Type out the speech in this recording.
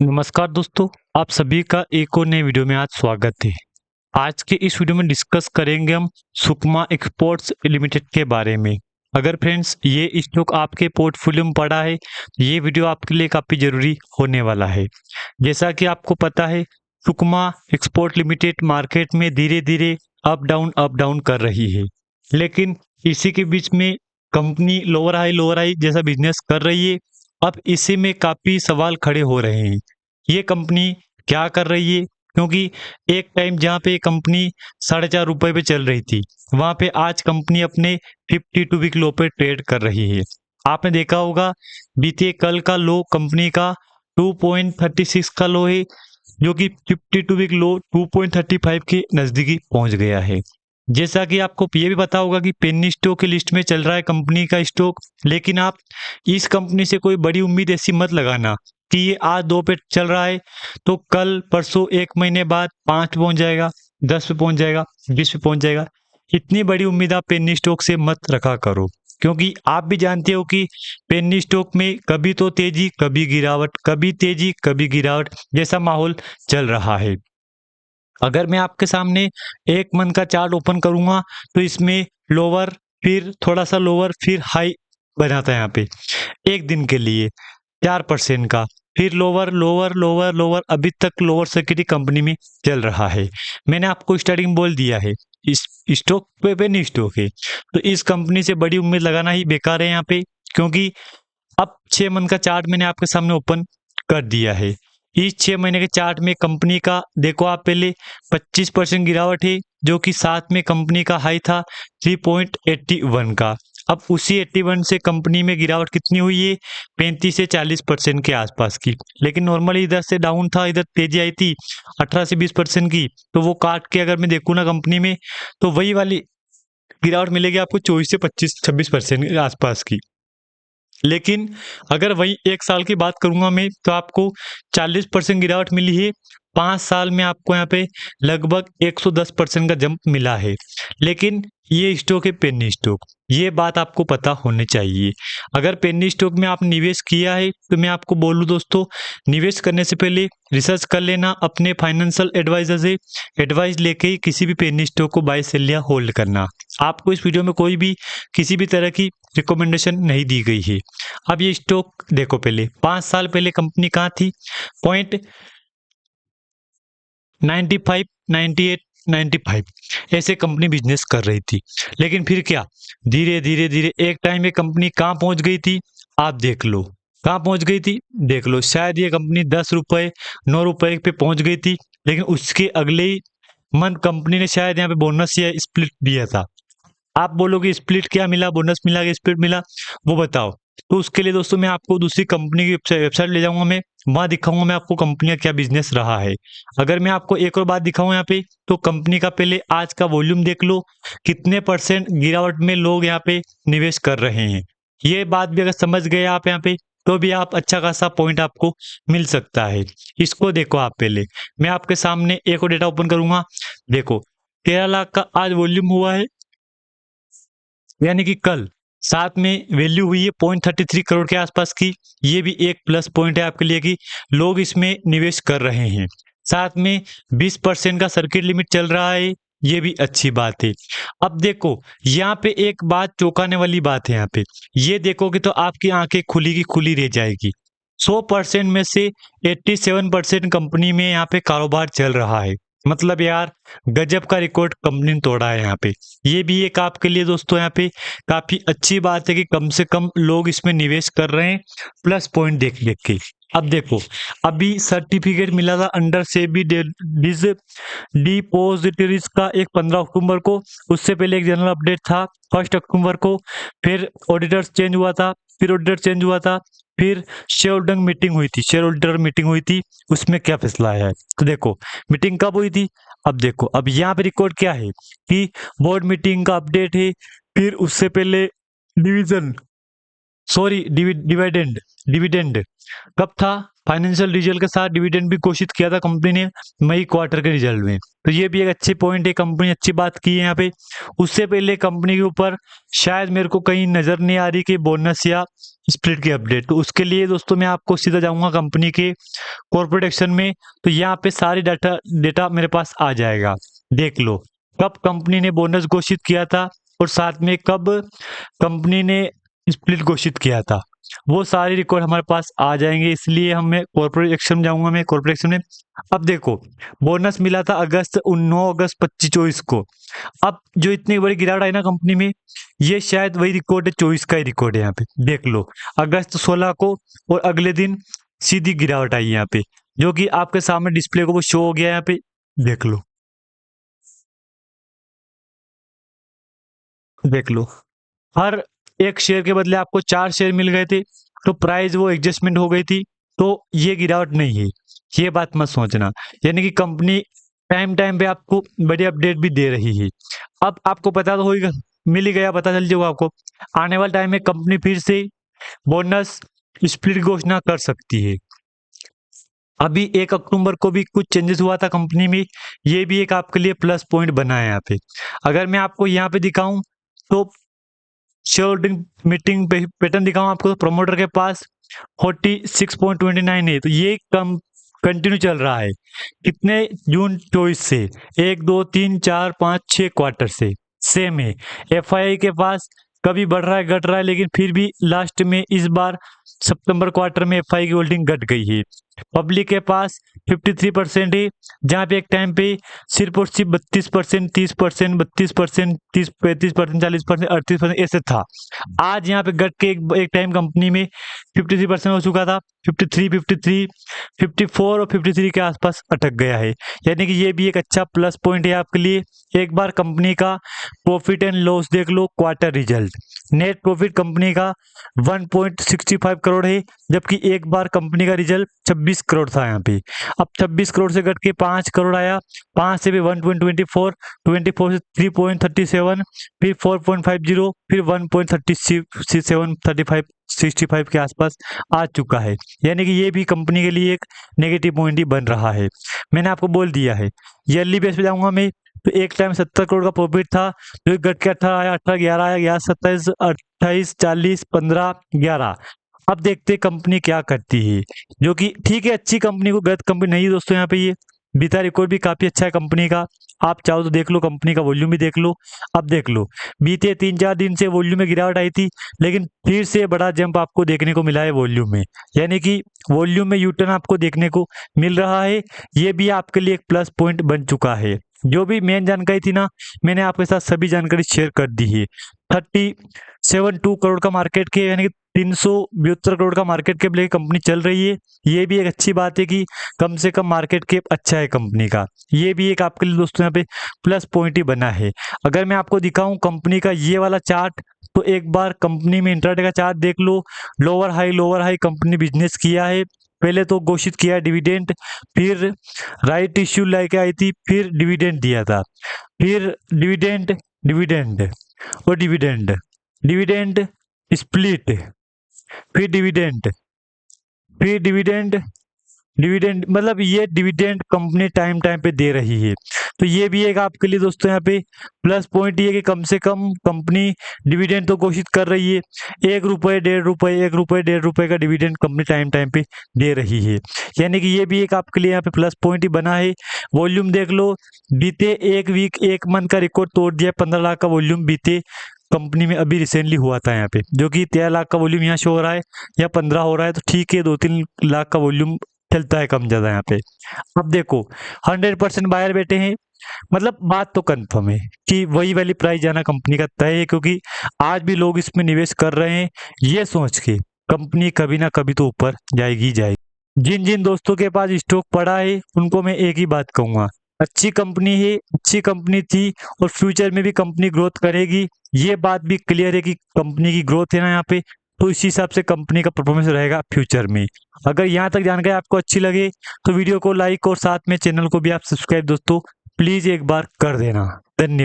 नमस्कार दोस्तों, आप सभी का एक और नए वीडियो में आज स्वागत है। आज के इस वीडियो में डिस्कस करेंगे हम सुकमा एक्सपोर्ट्स लिमिटेड के बारे में। अगर फ्रेंड्स ये स्टॉक आपके पोर्टफोलियो में पड़ा है, ये वीडियो आपके लिए काफ़ी ज़रूरी होने वाला है। जैसा कि आपको पता है, सुकमा एक्सपोर्ट लिमिटेड मार्केट में धीरे-धीरे अप डाउन कर रही है। लेकिन इसी के बीच में कंपनी लोअर हाई जैसा बिज़नेस कर रही है। अब इसी में काफ़ी सवाल खड़े हो रहे हैं। ये कंपनी क्या कर रही है? क्योंकि एक टाइम जहाँ पे कंपनी ₹4.5 पे चल रही थी, वहाँ पे आज कंपनी अपने 52 वीक लो पे ट्रेड कर रही है। आपने देखा होगा बीते कल का लो कंपनी का 2.36 का लो है, जो कि 52 वीक लो 2.35 के नज़दीकी पहुँच गया है। जैसा कि आपको ये भी पता होगा कि पेनी स्टॉक की लिस्ट में चल रहा है कंपनी का स्टॉक, लेकिन आप इस कंपनी से कोई बड़ी उम्मीद ऐसी मत लगाना कि ये आज 2 पे चल रहा है तो कल परसों 1 महीने बाद 5 पे पहुंच जाएगा, 10 पे पहुंच जाएगा, 20 पे पहुंच जाएगा। इतनी बड़ी उम्मीद आप पेनी स्टॉक से मत रखा करो, क्योंकि आप भी जानते हो कि पेनी स्टॉक में कभी तो तेजी कभी गिरावट, कभी तेजी कभी गिरावट जैसा माहौल चल रहा है। अगर मैं आपके सामने 1 मंथ का चार्ट ओपन करूँगा तो इसमें लोअर, फिर थोड़ा-सा लोअर, फिर हाई बना था यहाँ पे 1 दिन के लिए 4% का, फिर लोअर, लोअर, लोअर, लोअर, अभी तक लोअर सर्किट ही कंपनी में चल रहा है। मैंने आपको स्टार्टिंग बोल दिया है, इस स्टॉक पे पेनी स्टॉक है, तो इस कंपनी से बड़ी उम्मीद लगाना ही बेकार है यहाँ पे, क्योंकि अब 6 मंथ का चार्ट मैंने आपके सामने ओपन कर दिया है। इस 6 महीने के चार्ट में कंपनी का देखो आप पहले 25% गिरावट है, जो कि साथ में कंपनी का हाई था 3.81 का। अब उसी 81 से कंपनी में गिरावट कितनी हुई है? 35 से 40% के आसपास की। लेकिन नॉर्मली इधर से डाउन था, इधर तेजी आई थी 18 से 20% की। तो वो काट के अगर मैं देखूँ ना कंपनी में, तो वही वाली गिरावट मिलेगी आपको 24 से 25-26% के आसपास की। लेकिन अगर वही 1 साल की बात करूँगा मैं, तो आपको 40% गिरावट मिली है। 5 साल में आपको यहाँ पे लगभग 110% का जंप मिला है। लेकिन ये स्टॉक है पेनी स्टॉक, ये बात आपको पता होनी चाहिए। अगर पेनी स्टॉक में आप निवेश किया है, तो मैं आपको बोलूँ दोस्तों, निवेश करने से पहले रिसर्च कर लेना, अपने फाइनेंशियल एडवाइज़र से एडवाइस लेके ही किसी भी पेनी स्टॉक को बाय, सेल या होल्ड करना। आपको इस वीडियो में कोई भी किसी भी तरह की रिकमेंडेशन नहीं दी गई है। अब ये स्टॉक देखो, पहले 5 साल पहले कंपनी कहाँ थी? पॉइंट 95, 98, 95 ऐसे कंपनी बिजनेस कर रही थी। लेकिन फिर क्या, धीरे धीरे धीरे एक टाइम में कंपनी कहाँ पहुंच गई थी? आप देख लो कहाँ पहुंच गई थी, देख लो। शायद ये कंपनी 10 रुपए, 9 रुपए पे पहुंच गई थी। लेकिन उसके अगले ही मंथ कंपनी ने शायद यहाँ पे बोनस या स्प्लिट दिया था। आप बोलोगे स्प्लिट क्या मिला, बोनस मिला कि स्प्लिट मिला, वो बताओ। तो उसके लिए दोस्तों मैं आपको दूसरी कंपनी की वेबसाइट ले जाऊंगा, मैं वहां दिखाऊंगा मैं आपको कंपनी का क्या बिजनेस रहा है। अगर मैं आपको एक और बात दिखाऊं यहाँ पे, तो कंपनी का पहले आज का वॉल्यूम देख लो, कितने परसेंट गिरावट में लोग यहाँ पे निवेश कर रहे हैं। ये बात भी अगर समझ गए आप यहाँ पे, तो भी आप अच्छा खासा पॉइंट आपको मिल सकता है। इसको देखो आप पहले, मैं आपके सामने एक और डेटा ओपन करूंगा। देखो 13 लाख का आज वॉल्यूम हुआ है, यानी कि कल। साथ में वैल्यू हुई है 0.33 करोड़ के आसपास की। ये भी एक प्लस पॉइंट है आपके लिए कि लोग इसमें निवेश कर रहे हैं। साथ में 20% का सर्किट लिमिट चल रहा है, ये भी अच्छी बात है। अब देखो यहाँ पे एक बात चौंकाने वाली बात है, यहाँ पे ये देखोगे तो आपकी आंखें खुली की खुली रह जाएगी। 100% में से 87% कंपनी में यहाँ पे कारोबार चल रहा है। मतलब यार, गजब का रिकॉर्ड कंपनी ने तोड़ा है यहाँ पे। ये भी एक आपके लिए दोस्तों यहाँ पे काफी अच्छी बात है कि कम से कम लोग इसमें निवेश कर रहे हैं, प्लस पॉइंट देख देख के। अब देखो, अभी सर्टिफिकेट मिला था अंडर सेबी डिपॉजिटरीज का एक 15 अक्टूबर को। उससे पहले एक जनरल अपडेट था 1 अक्टूबर को। फिर ऑडिटर्स चेंज हुआ था, फिर ऑडिटर चेंज हुआ था, फिर शेयर होल्डर मीटिंग हुई थी। उसमें क्या फैसला आया है, तो देखो मीटिंग कब हुई थी। अब देखो, अब यहाँ पे रिकॉर्ड क्या है कि बोर्ड मीटिंग का अपडेट है। फिर उससे पहले डिविजन, सॉरी डिविडेंड, डिविडेंड कब था? फाइनेंशियल रिजल्ट के साथ डिविडेंड भी घोषित किया था कंपनी ने मई क्वार्टर के रिजल्ट में। तो ये भी एक अच्छे पॉइंट है, कंपनी अच्छी बात की है यहाँ पे। उससे पहले कंपनी के ऊपर शायद मेरे को कहीं नजर नहीं आ रही कि बोनस या स्प्लिट की अपडेट, तो उसके लिए दोस्तों मैं आपको सीधा जाऊंगा कंपनी के कॉर्पोरेट एक्शन में। तो यहाँ पे सारी डेटा मेरे पास आ जाएगा, देख लो कब कंपनी ने बोनस घोषित किया था और साथ में कब कंपनी ने स्प्लिट घोषित किया था, वो सारी रिकॉर्ड हमारे पास आ जाएंगे। इसलिए मैं कॉर्पोरेट एक्शन में जाऊंगा, मैं कॉर्पोरेट एक्शन में। अब देखो बोनस मिला था 9 अगस्त 25-24 को। अब जो इतनी बड़ी गिरावट आई ना कंपनी में, ये शायद वही रिकॉर्ड है, 24 का ही रिकॉर्ड है। यहाँ पे देख लो अगस्त 16 को और अगले दिन सीधी गिरावट आई यहाँ पे, जो कि आपके सामने डिस्प्ले को वो शो हो गया यहाँ पे, देख लो देख लो। हर एक शेयर के बदले आपको 4 शेयर मिल गए थे, तो प्राइस वो एडजस्टमेंट हो गई थी, तो ये गिरावट नहीं है, ये बात मत सोचना। यानी कि कंपनी टाइम टाइम पे आपको बड़ी अपडेट भी दे रही है। अब आपको पता तो होगा, मिल ही गया, पता चल जाएगा आपको। आने वाले टाइम में कंपनी फिर से बोनस स्प्लिट घोषणा कर सकती है। अभी 1 अक्टूबर को भी कुछ चेंजेस हुआ था कंपनी में, ये भी एक आपके लिए प्लस पॉइंट बना है यहाँ पे। अगर मैं आपको यहाँ पे दिखाऊं तो शेयर होल्डिंग मीटिंग पैटर्न दिखाऊं आपको, तो प्रमोटर के पास 46.29 है, तो ये कम कंटिन्यू चल रहा है। कितने जून 24 से 1 2 3 4 5 6 क्वार्टर से सेम है। एफआईआई के पास कभी बढ़ रहा है घट रहा है, लेकिन फिर भी लास्ट में इस बार सितंबर क्वार्टर में एफआई की होल्डिंग घट गई है। पब्लिक के पास 53% है, जहाँ पे एक टाइम पे सिर्फ और सिर्फ 32%, 30%, 32%, 30, 35%, 40%, 38% ऐसे था। आज यहाँ पे घट के एक टाइम कंपनी में 53% हो चुका था, 53, 53, 54 और 53 के आसपास अटक गया है। यानी कि ये भी एक अच्छा प्लस पॉइंट है आपके लिए। एक बार कंपनी का प्रॉफिट एंड लॉस देख लो, quarter result. Net profit company का 1.65 करोड़ है, जबकि एक बार कंपनी का रिजल्ट 26 करोड़ था यहाँ पे। अब 26 करोड़ से घट के 5 करोड़ आया, 5 से भी 1.24, 24 से 3.37, फिर 4.50, फिर 1.37, 35, 65 के आसपास आ चुका है। यानी कि ये भी कंपनी के लिए एक नेगेटिव पॉइंट ही बन रहा है। मैंने आपको बोल दिया है। ईयरली बेस पे जाऊंगा मैं, तो एक टाइम 70 करोड़ का प्रॉफिट था, जो घट के 18 आया, 18, 11 आया, 11, 27, 28, 40, 15, 11। अब देखते हैं कंपनी क्या करती है, जो कि ठीक है, अच्छी कंपनी को गलत कंपनी नहीं है दोस्तों। यहाँ पे ये बीता रिकॉर्ड भी काफी अच्छा है कंपनी का। आप चाहो तो देख लो, कंपनी का वॉल्यूम भी देख लो। अब देख लो बीते 3-4 दिन से वॉल्यूम में गिरावट आई थी, लेकिन फिर से बड़ा जंप आपको देखने को मिला है वॉल्यूम में। यानी कि वॉल्यूम में यूटर्न आपको देखने को मिल रहा है। ये भी आपके लिए एक प्लस पॉइंट बन चुका है। जो भी मेन जानकारी थी ना, मैंने आपके साथ सभी जानकारी शेयर कर दी है। 37.2 करोड़ का मार्केट के, यानी कि 372 करोड़ का मार्केट कैप लेके कंपनी चल रही है। ये भी एक अच्छी बात है कि कम से कम मार्केट कैप अच्छा है कंपनी का। ये भी एक आपके लिए दोस्तों यहाँ पे प्लस पॉइंट ही बना है। अगर मैं आपको दिखाऊं कंपनी का ये वाला चार्ट, तो एक बार कंपनी में इंट्राडे का चार्ट देख लो। लोअर हाई कंपनी बिजनेस किया है। पहले तो घोषित किया डिविडेंड, फिर राइट इश्यू लेके आई थी, फिर डिविडेंड दिया था, फिर डिविडेंड, डिविडेंड और डिविडेंड, डिविडेंड स्प्लिट, फिर डिविडेंड, फिर डिविडेंड, डिविडेंड, मतलब ये डिविडेंड कंपनी टाइम टाइम पे दे रही है। तो ये भी एक आपके लिए दोस्तों यहाँ पे प्लस पॉइंट ये कि कम से कम कंपनी डिविडेंड तो घोषित कर रही है। 1 रुपये, 1.5 रुपये, 1 रुपये, 1.5 रुपये का डिविडेंड कंपनी टाइम टाइम पे दे रही है। यानी कि ये भी एक आपके लिए यहाँ पे प्लस पॉइंट ही बना है। वॉल्यूम देख लो, बीते एक मंथ का रिकॉर्ड तोड़ दिया। 15 लाख का वॉल्यूम बीते कंपनी में अभी रिसेंटली हुआ था यहाँ पे, जो कि 13 लाख का वॉल्यूम यहाँ शो हो रहा है या 15 हो रहा है, तो ठीक है, 2-3 लाख का वॉल्यूम चलता है कम ज्यादा यहाँ पे। अब देखो 100% बायर बैठे हैं, मतलब बात तो कंफर्म है कि वही वाली प्राइस जाना कंपनी का तय है, क्योंकि आज भी लोग इसमें निवेश कर रहे हैं ये सोच के कंपनी कभी ना कभी तो ऊपर जाएगी ही जाएगी। जिन जिन दोस्तों के पास स्टॉक पड़ा है उनको मैं एक ही बात कहूंगा, अच्छी कंपनी है, अच्छी कंपनी थी और फ्यूचर में भी कंपनी ग्रोथ करेगी। ये बात भी क्लियर है कि कंपनी की ग्रोथ है ना यहाँ पे, तो इसी हिसाब से कंपनी का परफॉर्मेंस रहेगा फ्यूचर में। अगर यहाँ तक जानकारी आपको अच्छी लगे तो वीडियो को लाइक और साथ में चैनल को भी आप सब्सक्राइब दोस्तों प्लीज एक बार कर देना। धन्यवाद।